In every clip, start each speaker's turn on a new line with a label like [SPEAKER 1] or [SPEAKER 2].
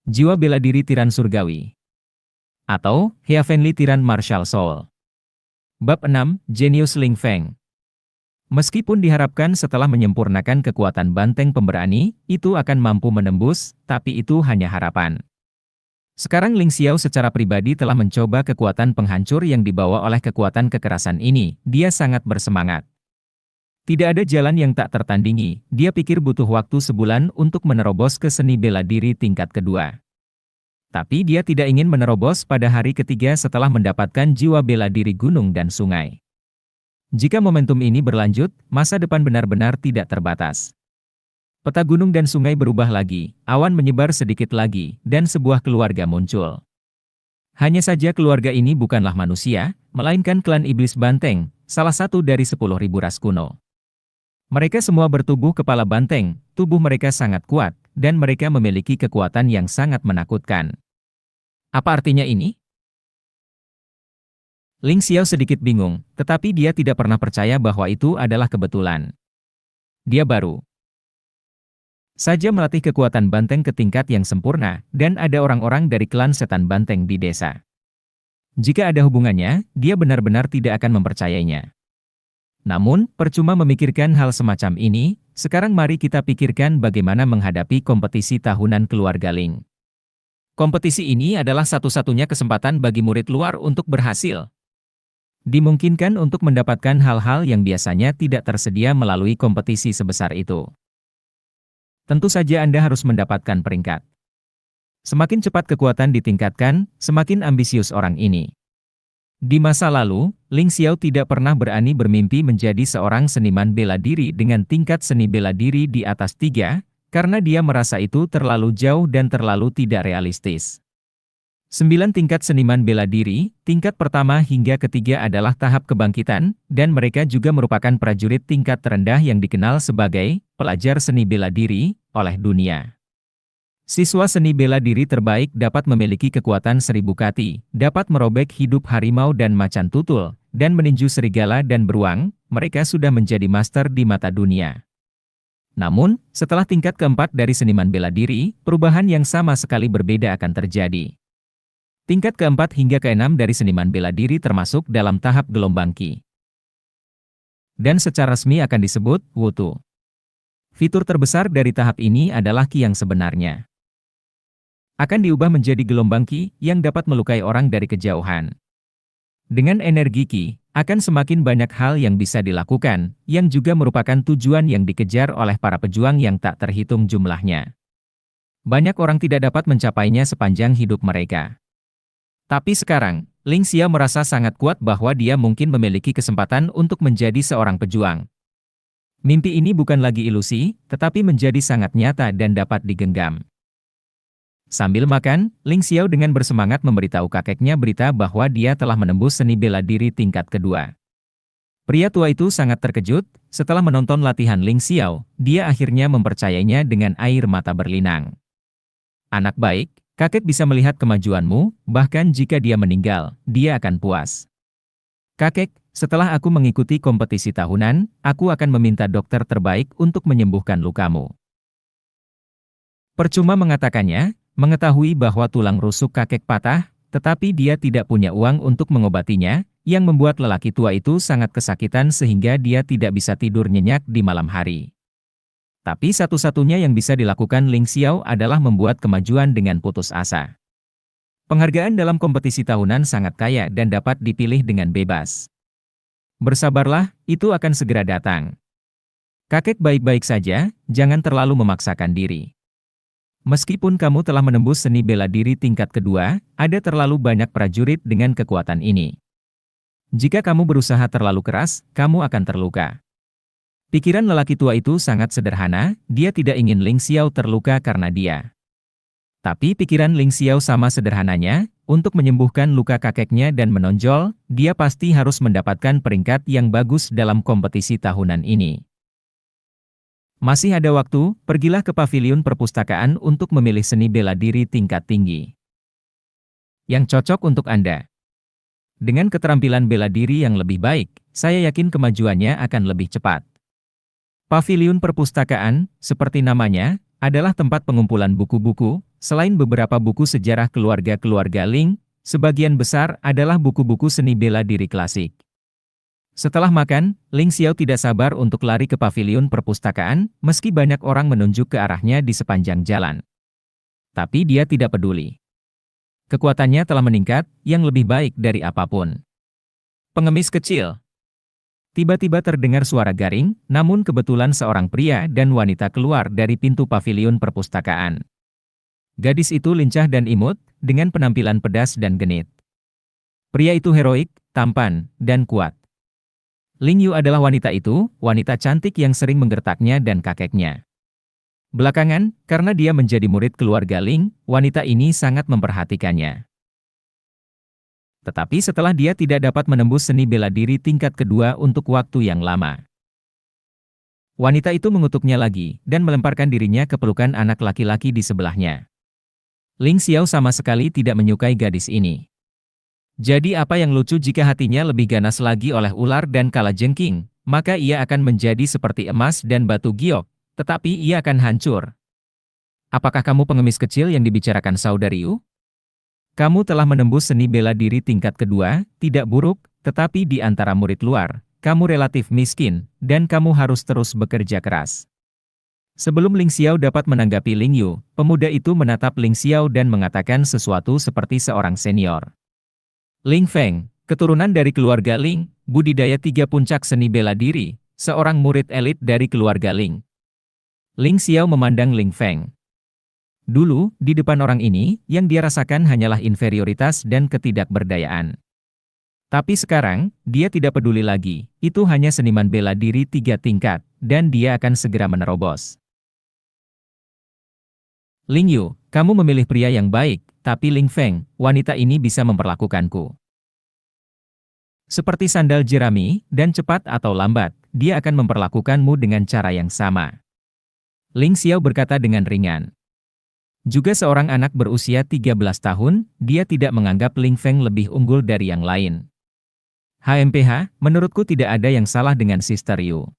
[SPEAKER 1] Jiwa bela diri tiran surgawi. Atau, Heavenly Tiran Martial Soul. Bab 6, Jenius Ling Feng. Meskipun diharapkan setelah menyempurnakan kekuatan banteng pemberani, itu akan mampu menembus, tapi itu hanya harapan. Sekarang Ling Xiao secara pribadi telah mencoba kekuatan penghancur yang dibawa oleh kekuatan kekerasan ini. Dia sangat bersemangat. Tidak ada jalan yang tak tertandingi, dia pikir butuh waktu sebulan untuk menerobos ke seni bela diri tingkat kedua. Tapi dia tidak ingin menerobos pada hari ketiga setelah mendapatkan jiwa bela diri gunung dan sungai. Jika momentum ini berlanjut, masa depan benar-benar tidak terbatas. Peta gunung dan sungai berubah lagi, awan menyebar sedikit lagi, dan sebuah keluarga muncul. Hanya saja keluarga ini bukanlah manusia, melainkan klan iblis banteng, salah satu dari 10.000 ras kuno. Mereka semua bertubuh kepala banteng, tubuh mereka sangat kuat, dan mereka memiliki kekuatan yang sangat menakutkan. Apa artinya ini? Ling Xiao sedikit bingung, tetapi dia tidak pernah percaya bahwa itu adalah kebetulan. Dia baru saja melatih kekuatan banteng ke tingkat yang sempurna, dan ada orang-orang dari klan setan banteng di desa. Jika ada hubungannya, dia benar-benar tidak akan mempercayainya. Namun, percuma memikirkan hal semacam ini, sekarang mari kita pikirkan bagaimana menghadapi kompetisi tahunan keluarga Ling. Kompetisi ini adalah satu-satunya kesempatan bagi murid luar untuk berhasil. Dimungkinkan untuk mendapatkan hal-hal yang biasanya tidak tersedia melalui kompetisi sebesar itu. Tentu saja Anda harus mendapatkan peringkat. Semakin cepat kekuatan ditingkatkan, semakin ambisius orang ini. Di masa lalu, Ling Xiao tidak pernah bermimpi menjadi seorang seniman bela diri dengan tingkat seni bela diri di atas 3, karena dia merasa itu terlalu jauh dan terlalu tidak realistis. 9 tingkat seniman bela diri, tingkat pertama hingga ketiga adalah tahap kebangkitan, dan mereka juga merupakan prajurit tingkat terendah yang dikenal sebagai pelajar seni bela diri oleh dunia. Siswa seni bela diri terbaik dapat memiliki kekuatan 1000 kati, dapat merobek hidup harimau dan macan tutul, dan meninju serigala dan beruang, mereka sudah menjadi master di mata dunia. Namun, setelah tingkat keempat dari seniman bela diri, perubahan yang sama sekali berbeda akan terjadi. Tingkat keempat hingga keenam dari seniman bela diri termasuk dalam tahap gelombang Qi. Dan secara resmi akan disebut Wutu. Fitur terbesar dari tahap ini adalah Qi yang sebenarnya. Akan diubah menjadi gelombang Qi yang dapat melukai orang dari kejauhan. Dengan energi Qi, akan semakin banyak hal yang bisa dilakukan, yang juga merupakan tujuan yang dikejar oleh para pejuang yang tak terhitung jumlahnya. Banyak orang tidak dapat mencapainya sepanjang hidup mereka. Tapi sekarang, Ling Xiao merasa sangat kuat bahwa dia mungkin memiliki kesempatan untuk menjadi seorang pejuang. Mimpi ini bukan lagi ilusi, tetapi menjadi sangat nyata dan dapat digenggam. Sambil makan, Ling Xiao dengan bersemangat memberitahu kakeknya berita bahwa dia telah menembus seni bela diri tingkat kedua. Pria tua itu sangat terkejut, setelah menonton latihan Ling Xiao, dia akhirnya mempercayainya dengan air mata berlinang. Anak baik, kakek bisa melihat kemajuanmu, bahkan jika dia meninggal, dia akan puas. Kakek, setelah aku mengikuti kompetisi tahunan, aku akan meminta dokter terbaik untuk menyembuhkan lukamu. Percuma mengatakannya, mengetahui bahwa tulang rusuk kakek patah, tetapi dia tidak punya uang untuk mengobatinya, yang membuat lelaki tua itu sangat kesakitan sehingga dia tidak bisa tidur nyenyak di malam hari. Tapi satu-satunya yang bisa dilakukan Ling Xiao adalah membuat kemajuan dengan putus asa. Penghargaan dalam kompetisi tahunan sangat kaya dan dapat dipilih dengan bebas. Bersabarlah, itu akan segera datang. Kakek baik-baik saja, jangan terlalu memaksakan diri. Meskipun kamu telah menembus seni bela diri tingkat kedua, ada terlalu banyak prajurit dengan kekuatan ini. Jika kamu berusaha terlalu keras, kamu akan terluka. Pikiran lelaki tua itu sangat sederhana, dia tidak ingin Ling Xiao terluka karena dia. Tapi pikiran Ling Xiao sama sederhananya, untuk menyembuhkan luka kakeknya dan menonjol, dia pasti harus mendapatkan peringkat yang bagus dalam kompetisi tahunan ini. Masih ada waktu, pergilah ke paviliun perpustakaan untuk memilih seni bela diri tingkat tinggi yang cocok untuk Anda. Dengan keterampilan bela diri yang lebih baik, saya yakin kemajuannya akan lebih cepat. Paviliun perpustakaan, seperti namanya, adalah tempat pengumpulan buku-buku, selain beberapa buku sejarah keluarga-keluarga Ling, sebagian besar adalah buku-buku seni bela diri klasik. Setelah makan, Ling Xiao tidak sabar untuk lari ke paviliun perpustakaan, meski banyak orang menunjuk ke arahnya di sepanjang jalan. Tapi dia tidak peduli. Kekuatannya telah meningkat, yang lebih baik dari apapun. Pengemis kecil. Tiba-tiba terdengar suara garing, namun kebetulan seorang pria dan wanita keluar dari pintu paviliun perpustakaan. Gadis itu lincah dan imut, dengan penampilan pedas dan genit. Pria itu heroik, tampan, dan kuat. Ling Yu adalah wanita itu, wanita cantik yang sering menggertaknya dan kakeknya. Belakangan, karena dia menjadi murid keluarga Ling, wanita ini sangat memperhatikannya. Tetapi setelah dia tidak dapat menembus seni bela diri tingkat kedua untuk waktu yang lama. Wanita itu mengutuknya lagi, dan melemparkan dirinya ke pelukan anak laki-laki di sebelahnya. Ling Xiao sama sekali tidak menyukai gadis ini. Jadi apa yang lucu jika hatinya lebih ganas lagi oleh ular dan kalajengking, maka ia akan menjadi seperti emas dan batu giok, tetapi ia akan hancur. Apakah kamu pengemis kecil yang dibicarakan saudariu? Kamu telah menembus seni bela diri tingkat kedua, tidak buruk, tetapi di antara murid luar, kamu relatif miskin, dan kamu harus terus bekerja keras. Sebelum Ling Xiao dapat menanggapi Ling Yu, pemuda itu menatap Ling Xiao dan mengatakan sesuatu seperti seorang senior. Ling Feng, keturunan dari keluarga Ling, budidaya 3 puncak seni bela diri, seorang murid elit dari keluarga Ling. Ling Xiao memandang Ling Feng. Dulu, di depan orang ini, yang dia rasakan hanyalah inferioritas dan ketidakberdayaan. Tapi sekarang, dia tidak peduli lagi, itu hanya seniman bela diri 3 tingkat, dan dia akan segera menerobos. Ling Yu, kamu memilih pria yang baik, tapi Ling Feng, wanita ini bisa memperlakukanku seperti sandal jerami, dan cepat atau lambat, dia akan memperlakukanmu dengan cara yang sama. Ling Xiao berkata dengan ringan. Juga seorang anak berusia 13 tahun, dia tidak menganggap Ling Feng lebih unggul dari yang lain. HMPH, menurutku tidak ada yang salah dengan Sister Yu.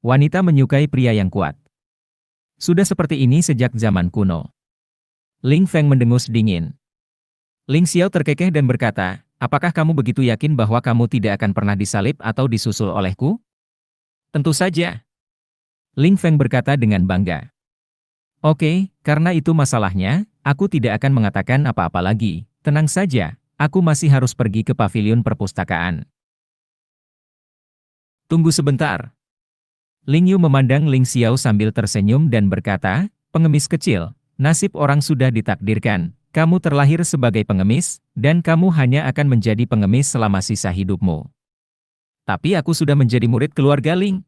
[SPEAKER 1] Wanita menyukai pria yang kuat. Sudah seperti ini sejak zaman kuno. Ling Feng mendengus dingin. Ling Xiao terkekeh dan berkata, apakah kamu begitu yakin bahwa kamu tidak akan pernah disalib atau disusul olehku? Tentu saja. Ling Feng berkata dengan bangga. Oke, karena itu masalahnya, aku tidak akan mengatakan apa-apa lagi. Tenang saja, aku masih harus pergi ke paviliun perpustakaan. Tunggu sebentar. Ling Yu memandang Ling Xiao sambil tersenyum dan berkata, pengemis kecil, nasib orang sudah ditakdirkan. Kamu terlahir sebagai pengemis, dan kamu hanya akan menjadi pengemis selama sisa hidupmu. Tapi aku sudah menjadi murid keluarga Ling.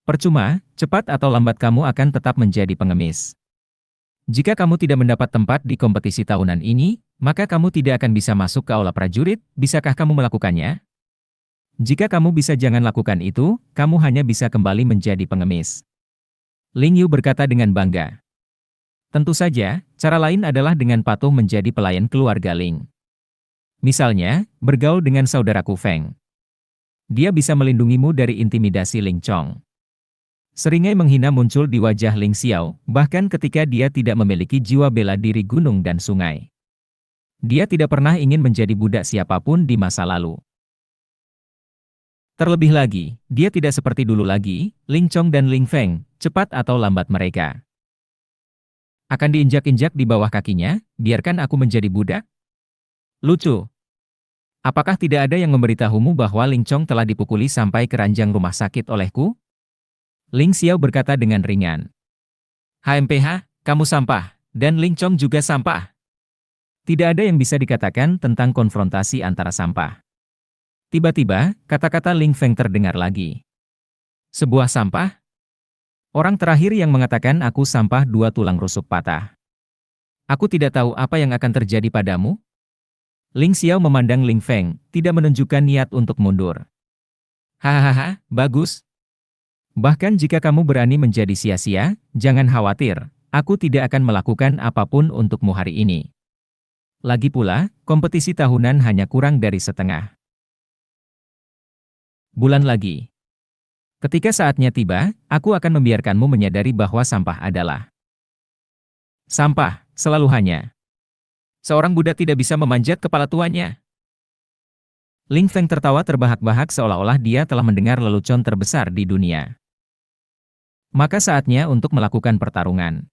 [SPEAKER 1] Percuma, cepat atau lambat kamu akan tetap menjadi pengemis. Jika kamu tidak mendapat tempat di kompetisi tahunan ini, maka kamu tidak akan bisa masuk ke aula prajurit, bisakah kamu melakukannya? Jika kamu bisa jangan lakukan itu, kamu hanya bisa kembali menjadi pengemis. Ling Yu berkata dengan bangga. Tentu saja, cara lain adalah dengan patuh menjadi pelayan keluarga Ling. Misalnya, bergaul dengan saudaraku Feng. Dia bisa melindungimu dari intimidasi Ling Chong. Seringai menghina muncul di wajah Ling Xiao, bahkan ketika dia tidak memiliki jiwa bela diri gunung dan sungai. Dia tidak pernah ingin menjadi budak siapapun di masa lalu. Terlebih lagi, dia tidak seperti dulu lagi, Ling Chong dan Ling Feng, cepat atau lambat mereka akan diinjak-injak di bawah kakinya, biarkan aku menjadi budak? Lucu. Apakah tidak ada yang memberitahumu bahwa Ling Chong telah dipukuli sampai ke ranjang rumah sakit olehku? Ling Xiao berkata dengan ringan. HMPH, kamu sampah, dan Ling Chong juga sampah. Tidak ada yang bisa dikatakan tentang konfrontasi antara sampah. Tiba-tiba, kata-kata Ling Feng terdengar lagi. Sebuah sampah? Orang terakhir yang mengatakan aku sampah 2 tulang rusuk patah. Aku tidak tahu apa yang akan terjadi padamu. Ling Xiao memandang Ling Feng, tidak menunjukkan niat untuk mundur. Hahaha, bagus. Bahkan jika kamu berani menjadi sia-sia, jangan khawatir, aku tidak akan melakukan apapun untukmu hari ini. Lagi pula, kompetisi tahunan hanya kurang dari setengah bulan lagi. Ketika saatnya tiba, aku akan membiarkanmu menyadari bahwa sampah adalah sampah, Selalu hanya. Seorang Buddha tidak bisa memanjat kepala tuannya. Ling Feng tertawa terbahak-bahak seolah-olah dia telah mendengar lelucon terbesar di dunia. Maka saatnya untuk melakukan pertarungan.